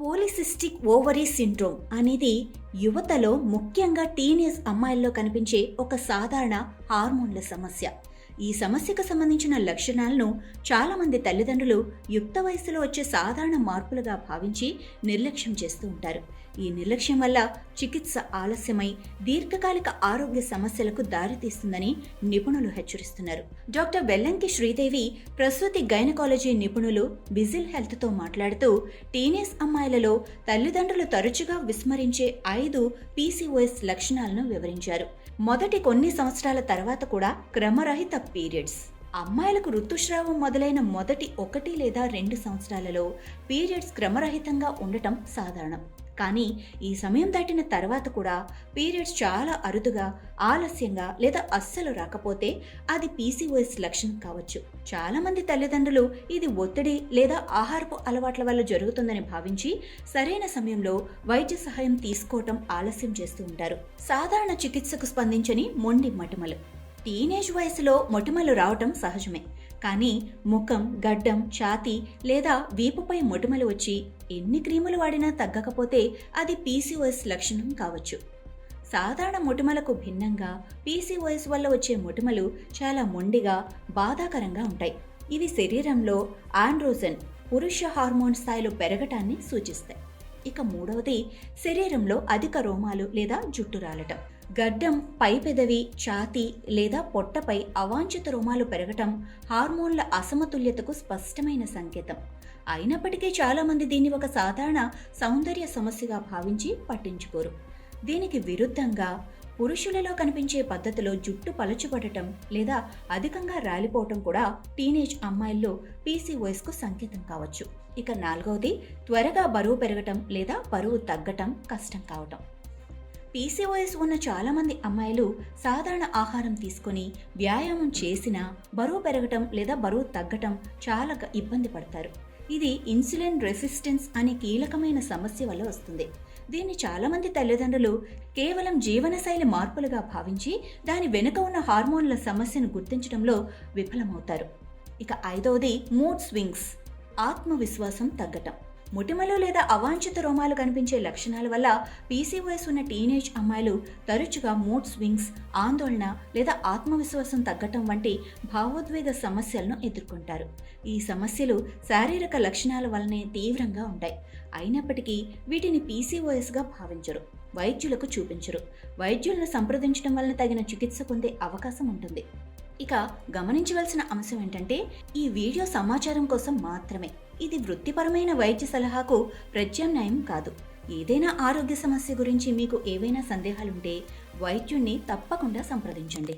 పోలిసిస్టిక్ ovary syndrome అనేది యువతలో, ముఖ్యంగా టీనేజ్ అమ్మాయిల్లో కనిపించే ఒక సాధారణ హార్మోన్ల సమస్య. ఈ సమస్యకు సంబంధించిన లక్షణాలను చాలామంది తల్లిదండ్రులు యుక్త వయసులో వచ్చే సాధారణ మార్పులుగా భావించి నిర్లక్ష్యం చేస్తూ ఉంటారు. ఈ నిర్లక్ష్యం వల్ల చికిత్స ఆలస్యమై దీర్ఘకాలిక ఆరోగ్య సమస్యలకు దారితీస్తుందని నిపుణులు హెచ్చరిస్తున్నారు. డాక్టర్ వెల్లంకి శ్రీదేవి, ప్రసూతి గైనకాలజీ నిపుణులు బిజిల్ హెల్త్తో మాట్లాడుతూ టీనేజ్ అమ్మాయిలలో తల్లిదండ్రులు తరచుగా విస్మరించే 5 పీసీఓఎస్ లక్షణాలను వివరించారు. మొదటి కొన్ని సంవత్సరాల తర్వాత కూడా క్రమరహిత పీరియడ్స్. అమ్మాయిలకు ఋతుస్రావం మొదలైన మొదటి 1 లేదా 2 సంవత్సరాలలో పీరియడ్స్ క్రమరహితంగా ఉండటం సాధారణం. కానీ ఈ సమయం దాటిన తర్వాత కూడా పీరియడ్స్ చాలా అరుదుగా, ఆలస్యంగా లేదా అస్సలు రాకపోతే అది పీసీఓఎస్ లక్షణం కావచ్చు. చాలామంది తల్లిదండ్రులు ఇది ఒత్తిడి లేదా ఆహారపు అలవాట్ల వల్ల జరుగుతుందని భావించి సరైన సమయంలో వైద్య సహాయం తీసుకోవటం ఆలస్యం చేస్తూ ఉంటారు. సాధారణ చికిత్సకు స్పందించని మొండి మొటిమలు. టీనేజ్ వయసులో మొటిమలు రావటం సహజమే. కానీ ముఖం, గడ్డం, ఛాతీ లేదా వీపుపై మొటిమలు వచ్చి ఎన్ని క్రీములు వాడినా తగ్గకపోతే అది పీసీఓఎస్ లక్షణం కావచ్చు. సాధారణ మొటిమలకు భిన్నంగా పీసీఓఎస్ వల్ల వచ్చే మొటిమలు చాలా మొండిగా, బాధాకరంగా ఉంటాయి. ఇవి శరీరంలో ఆండ్రోజెన్, పురుష హార్మోన్ స్థాయిలు పెరగటాన్ని సూచిస్తాయి. ఇక మూడవది, శరీరంలో అధిక రోమాలు లేదా జుట్టు రాలటం. గడ్డం, పై పెదవి, ఛాతీ లేదా పొట్టపై అవాంఛిత రోమాలు పెరగటం హార్మోన్ల అసమతుల్యతకు స్పష్టమైన సంకేతం. అయినప్పటికీ చాలామంది దీన్ని ఒక సాధారణ సౌందర్య సమస్యగా భావించి పట్టించుకోరు. దీనికి విరుద్ధంగా పురుషులలో కనిపించే పద్ధతిలో జుట్టు పలచబడటం లేదా అధికంగా రాలిపోవటం కూడా టీనేజ్ అమ్మాయిల్లో పీసీఓఎస్కు సంకేతం కావచ్చు. ఇక నాలుగవది, త్వరగా బరువు పెరగటం లేదా బరువు తగ్గటం కష్టం కావటం. పీసీఓఎస్ ఉన్న చాలామంది అమ్మాయిలు సాధారణ ఆహారం తీసుకొని వ్యాయామం చేసినా బరువు పెరగటం లేదా బరువు తగ్గటం చాలా ఇబ్బంది పడతారు. ఇది ఇన్సులిన్ రెసిస్టెన్స్ అనే కీలకమైన సమస్య వల్ల వస్తుంది. దీన్ని చాలామంది తల్లిదండ్రులు కేవలం జీవనశైలి మార్పులుగా భావించి దాని వెనుక ఉన్న హార్మోన్ల సమస్యను గుర్తించడంలో విఫలమవుతారు. ఇక ఐదవది, మూడ్ స్వింగ్స్, ఆత్మవిశ్వాసం తగ్గటం. మొటిమలు లేదా అవాంఛిత రోమాలు కనిపించే లక్షణాల వల్ల పీసీఓఎస్ ఉన్న టీనేజ్ అమ్మాయిలు తరచుగా మూడ్ స్వింగ్స్, ఆందోళన లేదా ఆత్మవిశ్వాసం తగ్గటం వంటి భావోద్వేగ సమస్యలను ఎదుర్కొంటారు. ఈ సమస్యలు శారీరక లక్షణాల వల్లనే తీవ్రంగా ఉంటాయి. అయినప్పటికీ వీటిని పీసీఓఎస్గా భావించరు, వైద్యులకు చూపించరు. వైద్యులను సంప్రదించడం వలన తగిన చికిత్స పొందే అవకాశం ఉంటుంది. ఇక గమనించవలసిన అంశం ఏంటంటే, ఈ వీడియో సమాచారం కోసం మాత్రమే. ఇది వృత్తిపరమైన వైద్య సలహాకు ప్రత్యామ్నాయం కాదు. ఏదైనా ఆరోగ్య సమస్య గురించి మీకు ఏవైనా సందేహాలుంటే వైద్యుణ్ణి తప్పకుండా సంప్రదించండి.